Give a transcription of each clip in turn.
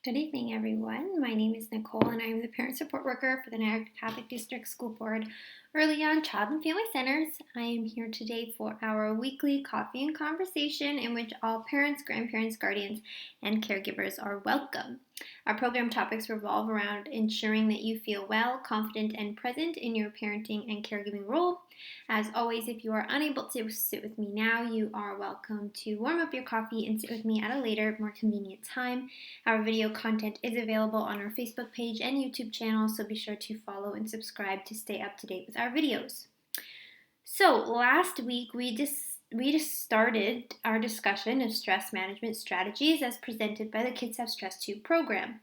Good evening, everyone. My name is Nicole, and I am the Parent Support Worker for the Niagara Catholic District School Board EarlyON Child and Family Centers. I am here today for our weekly coffee and conversation in which all parents, grandparents, guardians, and caregivers are welcome. Our program topics revolve around ensuring that you feel well, confident, and present in your parenting and caregiving role. As always, if you are unable to sit with me now, you are welcome to warm up your coffee and sit with me at a later, more convenient time. Our video content is available on our Facebook page and YouTube channel, so be sure to follow and subscribe to stay up to date with our videos. So last week we just started our discussion of stress management strategies as presented by the Kids Have Stress Too program.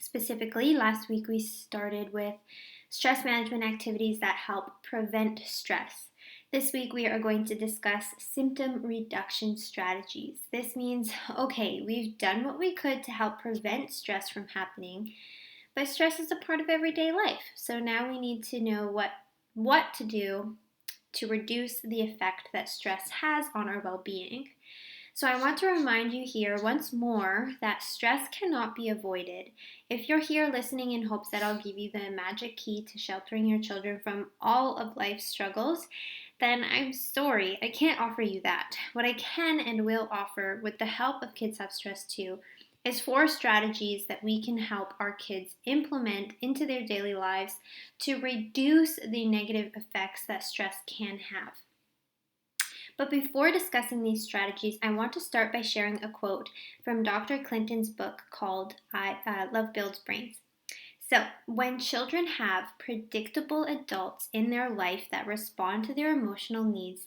Specifically, last week we started with stress management activities that help prevent stress. This week we are going to discuss symptom reduction strategies. This means, okay, we've done what we could to help prevent stress from happening, but stress is a part of everyday life. So now we need to know what to do to reduce the effect that stress has on our well-being. So I want to remind you here once more that stress cannot be avoided. If you're here listening in hopes that I'll give you the magic key to sheltering your children from all of life's struggles, then I'm sorry, I can't offer you that. What I can and will offer with the help of Kids Have Stress Too is 4 strategies that we can help our kids implement into their daily lives to reduce the negative effects that stress can have. But before discussing these strategies, I want to start by sharing a quote from Dr. Clinton's book called Love Builds Brains. So, when children have predictable adults in their life that respond to their emotional needs,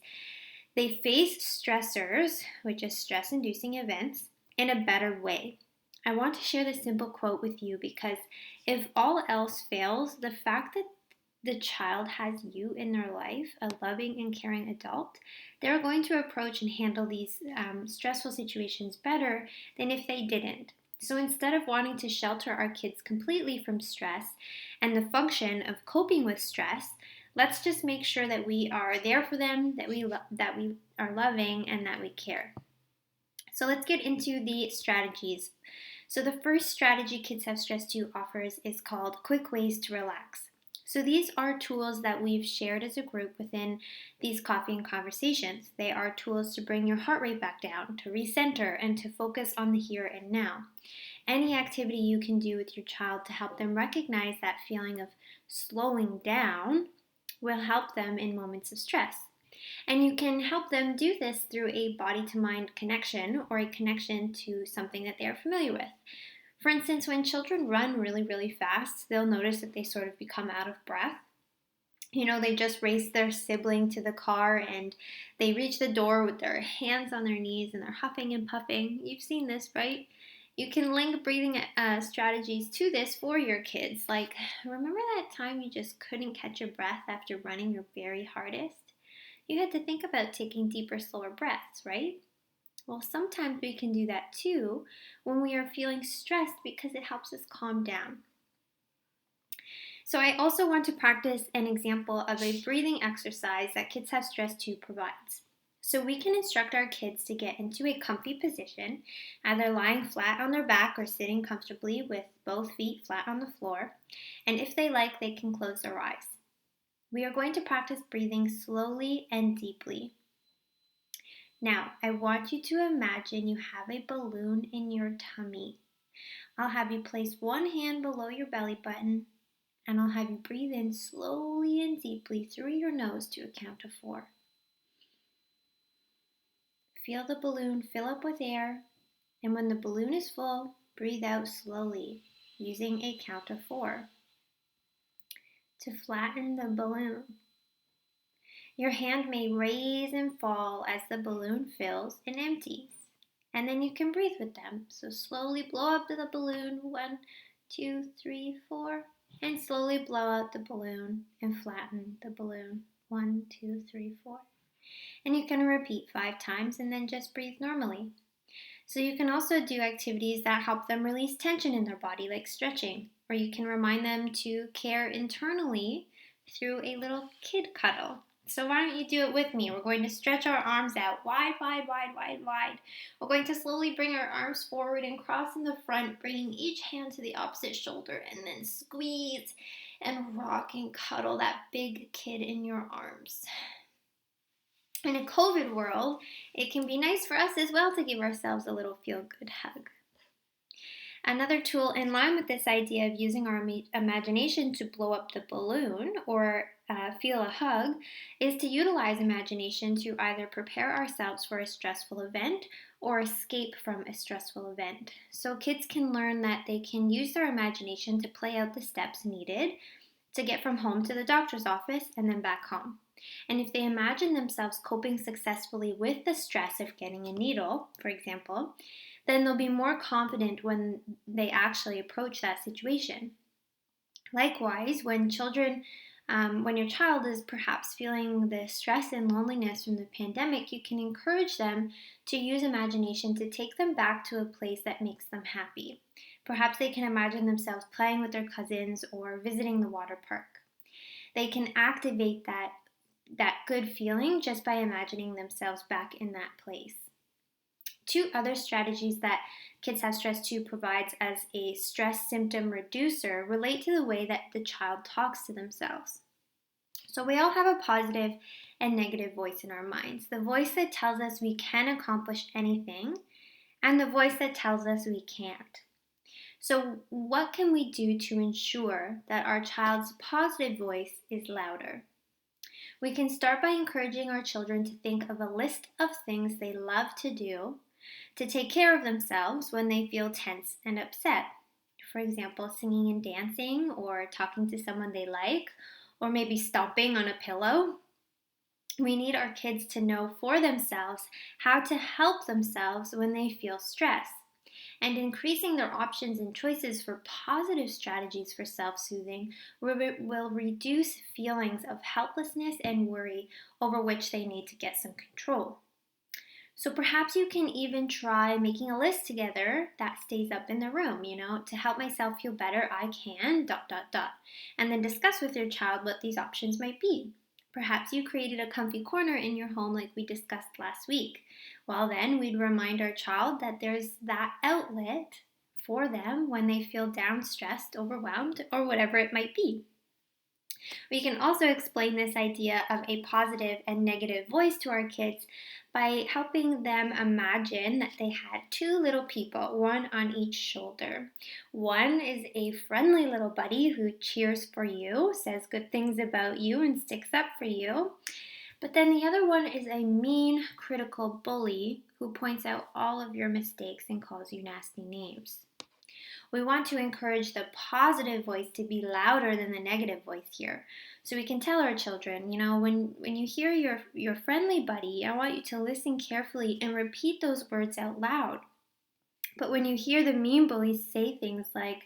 they face stressors, which is stress-inducing events, in a better way. I want to share this simple quote with you because if all else fails, the fact that the child has you in their life, a loving and caring adult, they're going to approach and handle these stressful situations better than if they didn't. So instead of wanting to shelter our kids completely from stress and the function of coping with stress, let's just make sure that we are there for them, that we are loving, and that we care. So let's get into the strategies. So the first strategy Kids Have Stress Too offers is called Quick Ways to Relax. So these are tools that we've shared as a group within these coffee and conversations. They are tools to bring your heart rate back down, to recenter, and to focus on the here and now. Any activity you can do with your child to help them recognize that feeling of slowing down will help them in moments of stress. And you can help them do this through a body-to-mind connection or a connection to something that they are familiar with. For instance, when children run really, really fast, they'll notice that they sort of become out of breath. They just race their sibling to the car and they reach the door with their hands on their knees and they're huffing and puffing. You've seen this, right? You can link breathing strategies to this for your kids. Like, remember that time you just couldn't catch your breath after running your very hardest? You had to think about taking deeper, slower breaths, right? Well, sometimes we can do that too when we are feeling stressed because it helps us calm down. So I also want to practice an example of a breathing exercise that Kids Have Stress Too provides. So we can instruct our kids to get into a comfy position, either lying flat on their back or sitting comfortably with both feet flat on the floor. And if they like, they can close their eyes. We are going to practice breathing slowly and deeply. Now, I want you to imagine you have a balloon in your tummy. I'll have you place one hand below your belly button, and I'll have you breathe in slowly and deeply through your nose to a count of 4. Feel the balloon fill up with air, and when the balloon is full, breathe out slowly, using a count of 4. To flatten the balloon, your hand may raise and fall as the balloon fills and empties. And then you can breathe with them. So slowly blow up to the balloon, 1, 2, 3, 4. And slowly blow out the balloon and flatten the balloon, 1, 2, 3, 4. And you can repeat 5 times and then just breathe normally. So you can also do activities that help them release tension in their body, like stretching. Or you can remind them to care internally through a little kid cuddle. So why don't you do it with me? We're going to stretch our arms out wide, wide, wide, wide, wide. We're going to slowly bring our arms forward and cross in the front, bringing each hand to the opposite shoulder, and then squeeze and rock and cuddle that big kid in your arms. In a COVID world, it can be nice for us as well to give ourselves a little feel-good hug. Another tool in line with this idea of using our imagination to blow up the balloon or feel a hug is to utilize imagination to either prepare ourselves for a stressful event or escape from a stressful event. So kids can learn that they can use their imagination to play out the steps needed to get from home to the doctor's office and then back home. And if they imagine themselves coping successfully with the stress of getting a needle, for example, then they'll be more confident when they actually approach that situation. Likewise, when your child is perhaps feeling the stress and loneliness from the pandemic, you can encourage them to use imagination to take them back to a place that makes them happy. Perhaps they can imagine themselves playing with their cousins or visiting the water park. They can activate that good feeling just by imagining themselves back in that place. Two other strategies that Kids Have Stress 2 provides as a stress symptom reducer relate to the way that the child talks to themselves. So we all have a positive and negative voice in our minds. The voice that tells us we can accomplish anything and the voice that tells us we can't. So what can we do to ensure that our child's positive voice is louder? We can start by encouraging our children to think of a list of things they love to do to take care of themselves when they feel tense and upset. For example, singing and dancing, or talking to someone they like, or maybe stomping on a pillow. We need our kids to know for themselves how to help themselves when they feel stress. And increasing their options and choices for positive strategies for self-soothing will reduce feelings of helplessness and worry over which they need to get some control. So perhaps you can even try making a list together that stays up in the room, to help myself feel better, I can, ... And then discuss with your child what these options might be. Perhaps you created a comfy corner in your home like we discussed last week. Well, then we'd remind our child that there's that outlet for them when they feel down, stressed, overwhelmed, or whatever it might be. We can also explain this idea of a positive and negative voice to our kids by helping them imagine that they had two little people, one on each shoulder. One is a friendly little buddy who cheers for you, says good things about you, and sticks up for you. But then the other one is a mean, critical bully who points out all of your mistakes and calls you nasty names. We want to encourage the positive voice to be louder than the negative voice here. So we can tell our children, when you hear your friendly buddy, I want you to listen carefully and repeat those words out loud. But when you hear the mean bully say things like,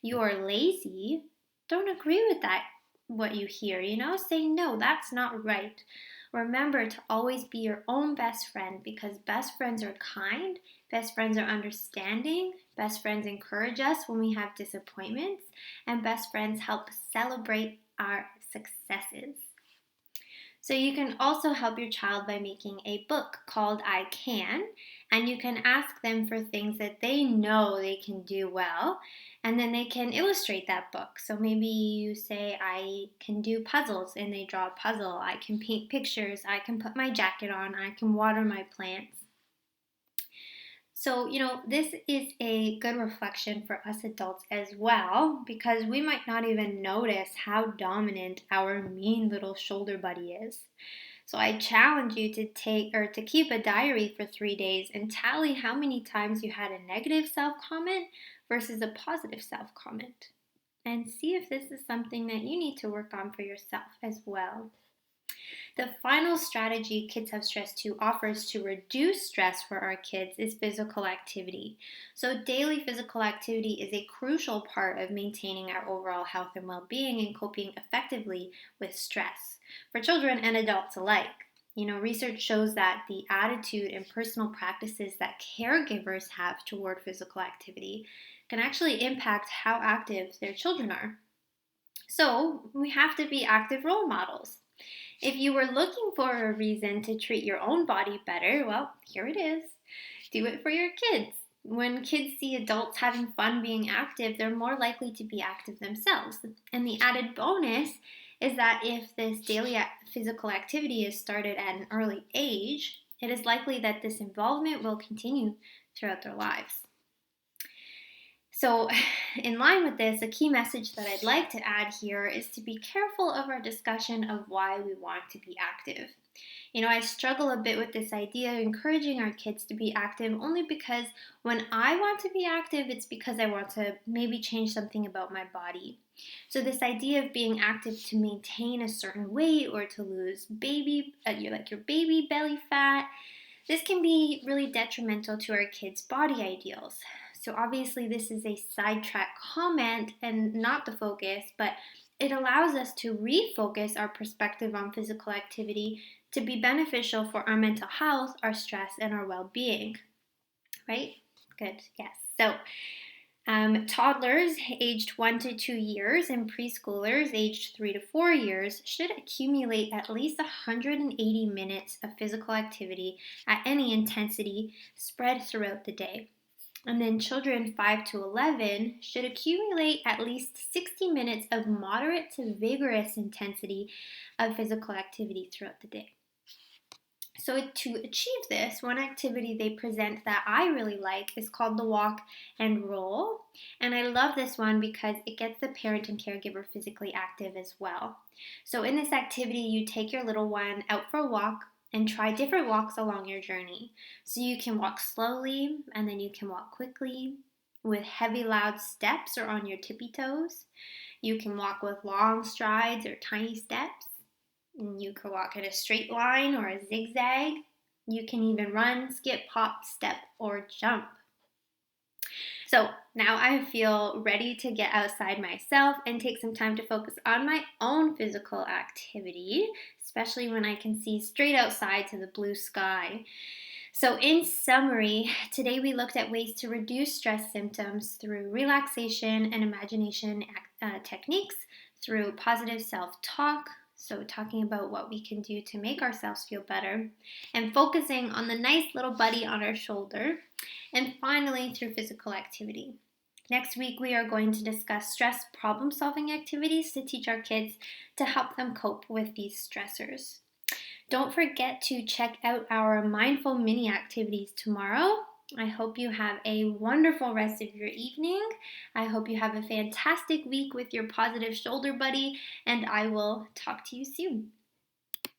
you are lazy, don't agree with that, what you hear, say, no, that's not right. Remember to always be your own best friend, because best friends are kind, best friends are understanding, best friends encourage us when we have disappointments, and best friends help celebrate our successes. So you can also help your child by making a book called I Can, and you can ask them for things that they know they can do well, and then they can illustrate that book. So maybe you say, I can do puzzles, and they draw a puzzle. I can paint pictures. I can put my jacket on. I can water my plants. So, this is a good reflection for us adults as well, because we might not even notice how dominant our mean little shoulder buddy is. So I challenge you to keep a diary for 3 days and tally how many times you had a negative self-comment versus a positive self-comment. And see if this is something that you need to work on for yourself as well. The final strategy Kids Have Stress 2 offers to reduce stress for our kids is physical activity. So daily physical activity is a crucial part of maintaining our overall health and well-being and coping effectively with stress for children and adults alike. Research shows that the attitude and personal practices that caregivers have toward physical activity can actually impact how active their children are. So we have to be active role models. If you were looking for a reason to treat your own body better, well, here it is. Do it for your kids. When kids see adults having fun being active, they're more likely to be active themselves. And the added bonus is that if this daily physical activity is started at an early age, it is likely that this involvement will continue throughout their lives. So, in line with this, a key message that I'd like to add here is to be careful of our discussion of why we want to be active. I struggle a bit with this idea of encouraging our kids to be active only because when I want to be active, it's because I want to maybe change something about my body. So this idea of being active to maintain a certain weight or to lose your baby belly fat, this can be really detrimental to our kids' body ideals. So obviously this is a sidetrack comment and not the focus, but it allows us to refocus our perspective on physical activity to be beneficial for our mental health, our stress, and our well-being. Right? Good. Yes. So toddlers aged 1 to 2 years and preschoolers aged 3 to 4 years should accumulate at least 180 minutes of physical activity at any intensity spread throughout the day. And then children 5 to 11 should accumulate at least 60 minutes of moderate to vigorous intensity of physical activity throughout the day. So to achieve this, one activity they present that I really like is called the walk and roll. And I love this one because it gets the parent and caregiver physically active as well. So in this activity, you take your little one out for a walk and try different walks along your journey. So you can walk slowly and then you can walk quickly with heavy loud steps or on your tippy toes. You can walk with long strides or tiny steps. And you can walk in a straight line or a zigzag. You can even run, skip, hop, step, or jump. So now I feel ready to get outside myself and take some time to focus on my own physical activity, especially when I can see straight outside to the blue sky. So in summary, today we looked at ways to reduce stress symptoms through relaxation and imagination techniques, through positive self-talk, so talking about what we can do to make ourselves feel better, and focusing on the nice little buddy on our shoulder, and finally through physical activity. Next week we are going to discuss stress problem-solving activities to teach our kids to help them cope with these stressors. Don't forget to check out our mindful mini activities tomorrow. I hope you have a wonderful rest of your evening. I hope you have a fantastic week with your positive shoulder buddy, and I will talk to you soon.